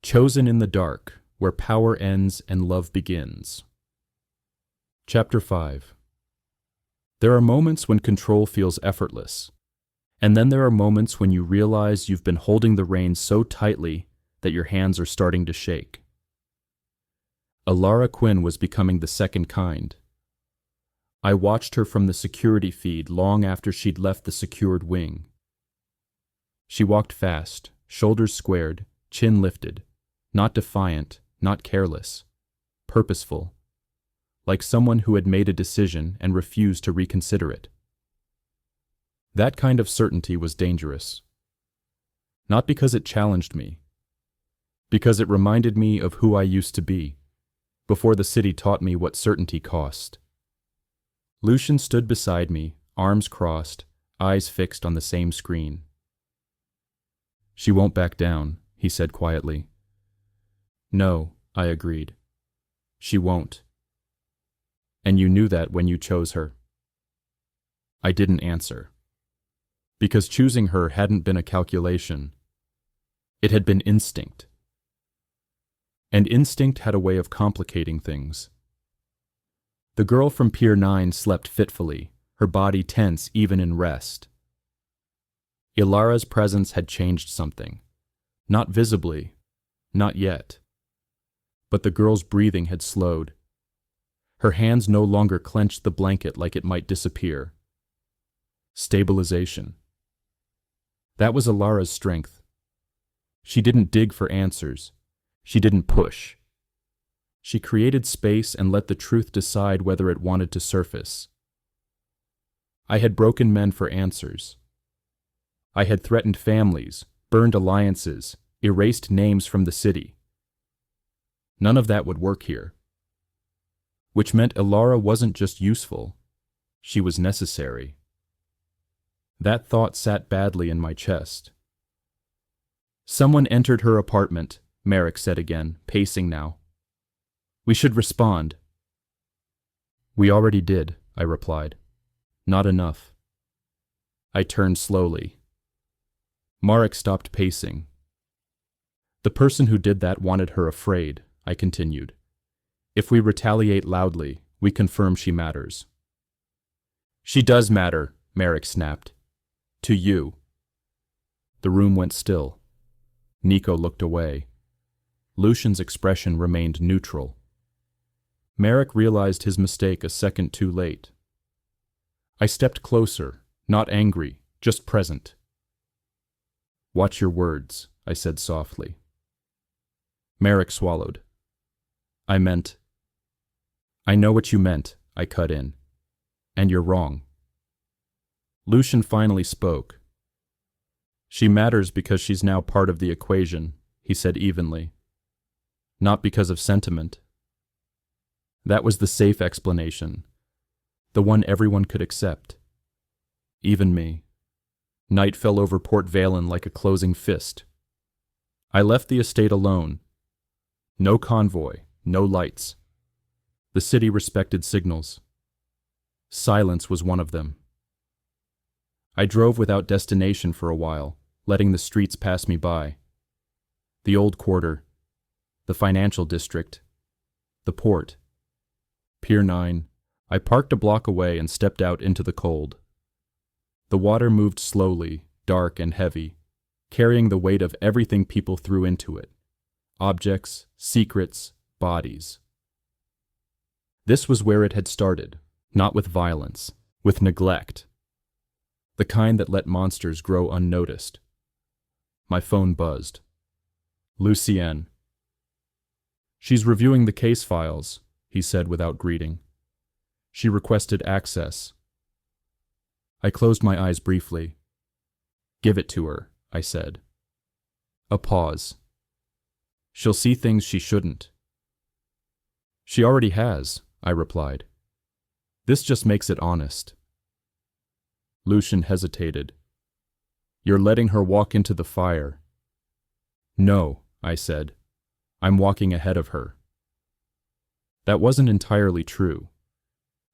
Chosen in the dark, where power ends and love begins. Chapter 5. There are moments when control feels effortless, and then there are moments when you realize you've been holding the reins so tightly that your hands are starting to shake. Alara Quinn was becoming the second kind. I watched her from the security feed long after she'd left the secured wing. She walked fast, shoulders squared, chin lifted, not defiant, not careless, purposeful, like someone who had made a decision and refused to reconsider it. That kind of certainty was dangerous. Not because it challenged me, because it reminded me of who I used to be, before the city taught me what certainty cost. Lucian stood beside me, arms crossed, eyes fixed on the same screen. "She won't back down," he said quietly. "No," I agreed. "She won't. And you knew that when you chose her." I didn't answer. Because choosing her hadn't been a calculation. It had been instinct. And instinct had a way of complicating things. The girl from Pier 9 slept fitfully, her body tense even in rest. Ilara's presence had changed something. Not visibly, not yet. But the girl's breathing had slowed. Her hands no longer clenched the blanket like it might disappear. Stabilization. That was Ilara's strength. She didn't dig for answers. She didn't push. She created space and let the truth decide whether it wanted to surface. I had broken men for answers. I had threatened families, burned alliances, erased names from the city. None of that would work here. Which meant Ilara wasn't just useful, she was necessary. That thought sat badly in my chest. "Someone entered her apartment," Merrick said again, pacing now. "We should respond." "We already did," I replied. "Not enough." I turned slowly. Marek stopped pacing. "The person who did that wanted her afraid," I continued. "If we retaliate loudly, we confirm she matters." "She does matter," Merrick snapped. "To you." The room went still. Nico looked away. Lucian's expression remained neutral. Merrick realized his mistake a second too late. I stepped closer, not angry, just present. "Watch your words," I said softly. Merrick swallowed. "I know what you meant," I cut in. "And you're wrong." Lucian finally spoke. "She matters because she's now part of the equation," he said evenly. "Not because of sentiment." That was the safe explanation, the one everyone could accept. Even me. Night fell over Port Valen like a closing fist. I left the estate alone. No convoy, no lights. The city respected signals. Silence was one of them. I drove without destination for a while, letting the streets pass me by. The old quarter, the financial district, the port. Pier 9. I parked a block away and stepped out into the cold. The water moved slowly, dark and heavy, carrying the weight of everything people threw into it. Objects, secrets, bodies. This was where it had started, not with violence, with neglect. The kind that let monsters grow unnoticed. My phone buzzed. "Lucienne." "She's reviewing the case files," he said without greeting. "She requested access." I closed my eyes briefly. "Give it to her," I said. A pause. "She'll see things she shouldn't." "She already has," I replied. "This just makes it honest." Lucian hesitated. "You're letting her walk into the fire." "No," I said. "I'm walking ahead of her." That wasn't entirely true,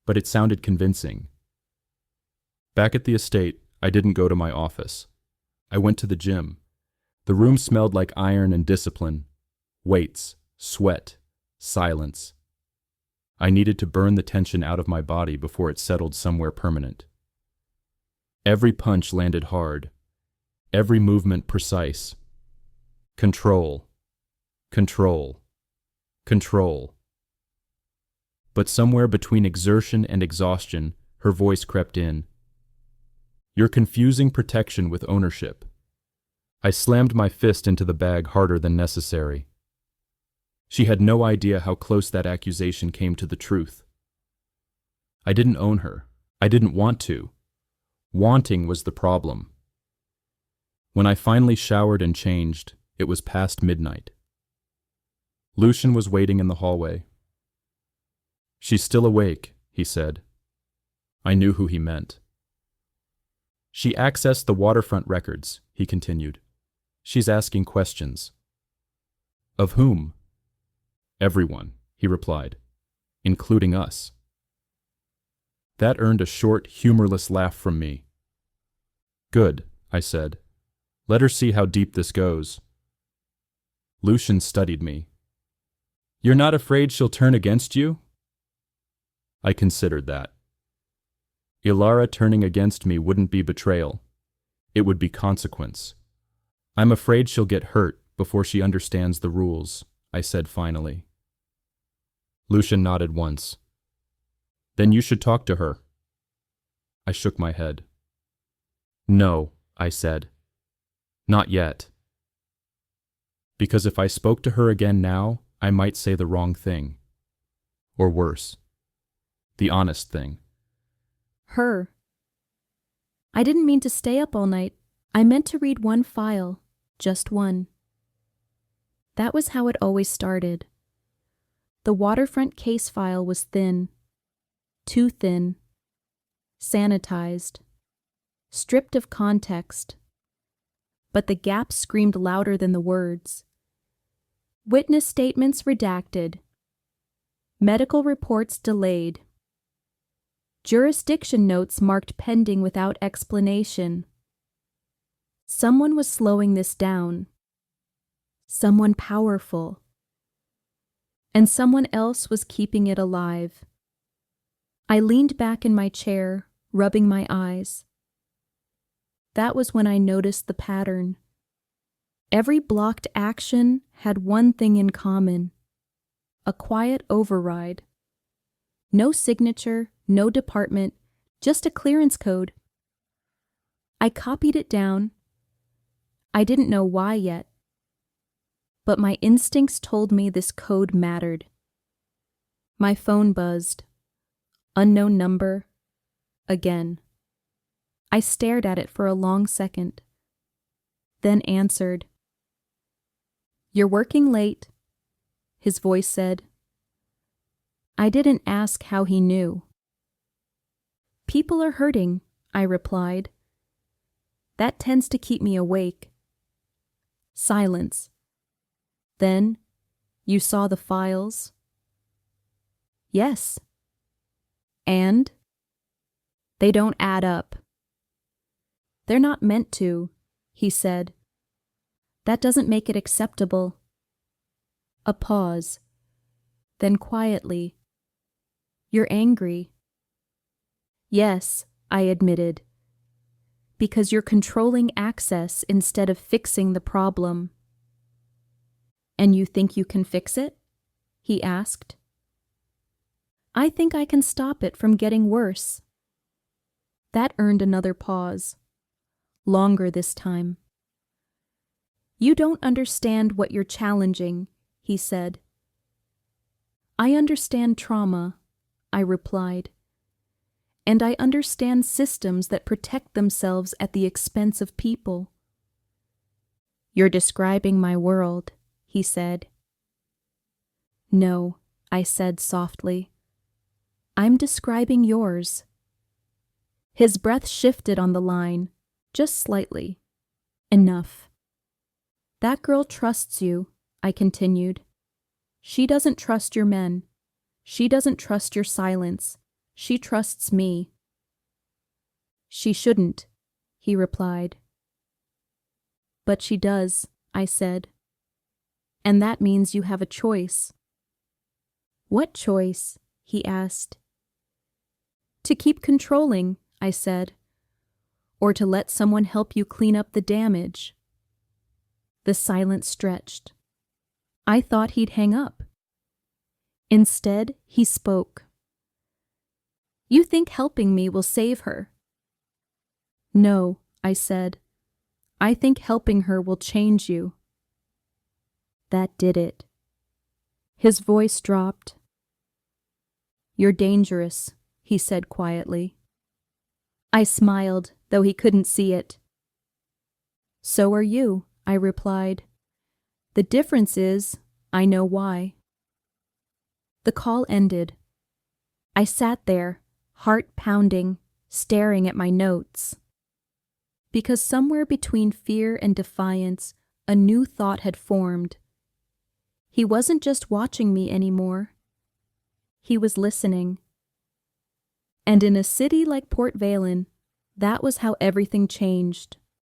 but it sounded convincing. Back at the estate, I didn't go to my office. I went to the gym. The room smelled like iron and discipline. Weights, sweat, silence. I needed to burn the tension out of my body before it settled somewhere permanent. Every punch landed hard, every movement precise. Control, control, control. But somewhere between exertion and exhaustion, her voice crept in. You're confusing protection with ownership. I slammed my fist into the bag harder than necessary. She had no idea how close that accusation came to the truth. I didn't own her. I didn't want to. Wanting was the problem. When I finally showered and changed, it was past midnight. Lucian was waiting in the hallway. She's still awake, he said. I knew who he meant. She accessed the waterfront records, he continued. She's asking questions. Of whom? Everyone, he replied, including us. That earned a short, humorless laugh from me. Good, I said. Let her see how deep this goes. Lucian studied me. You're not afraid she'll turn against you? I considered that. Ilara turning against me wouldn't be betrayal. It would be consequence. I'm afraid she'll get hurt before she understands the rules, I said finally. Lucian nodded once. Then you should talk to her. I shook my head. No, I said. Not yet. Because if I spoke to her again now, I might say the wrong thing. Or worse. The honest thing. Her. I didn't mean to stay up all night. I meant to read one file. Just one. That was how it always started. The waterfront case file was thin. Too thin. Sanitized. Stripped of context. But the gaps screamed louder than the words. Witness statements redacted. Medical reports delayed. Jurisdiction notes marked pending without explanation. Someone was slowing this down. Someone powerful. And someone else was keeping it alive. I leaned back in my chair, rubbing my eyes. That was when I noticed the pattern. Every blocked action had one thing in common: a quiet override. No signature, no department, just a clearance code. I copied it down. I didn't know why yet, but my instincts told me this code mattered. My phone buzzed. Unknown number. Again. I stared at it for a long second, then answered. You're working late, his voice said. I didn't ask how he knew. People are hurting, I replied. That tends to keep me awake. Silence. Then, you saw the files? Yes. And? They don't add up. They're not meant to, he said. That doesn't make it acceptable. A pause. Then quietly. You're angry. Yes, I admitted. Because you're controlling access instead of fixing the problem. And you think you can fix it? He asked. I think I can stop it from getting worse. That earned another pause. Longer this time. You don't understand what you're challenging, he said. I understand trauma, I replied. And I understand systems that protect themselves at the expense of people. You're describing my world, he said. No, I said softly. I'm describing yours. His breath shifted on the line, just slightly. Enough. That girl trusts you, I continued. She doesn't trust your men. She doesn't trust your silence. She trusts me. She shouldn't, he replied. But she does, I said. And that means you have a choice. What choice? He asked. To keep controlling, I said, or to let someone help you clean up the damage. The silence stretched. I thought he'd hang up. Instead, he spoke. You think helping me will save her? No, I said. I think helping her will change you. That did it. His voice dropped. You're dangerous, he said quietly. I smiled, though he couldn't see it. So are you, I replied. The difference is, I know why. The call ended. I sat there, heart pounding, staring at my notes. Because somewhere between fear and defiance, a new thought had formed. He wasn't just watching me anymore. He was listening. And in a city like Port Valen, that was how everything changed.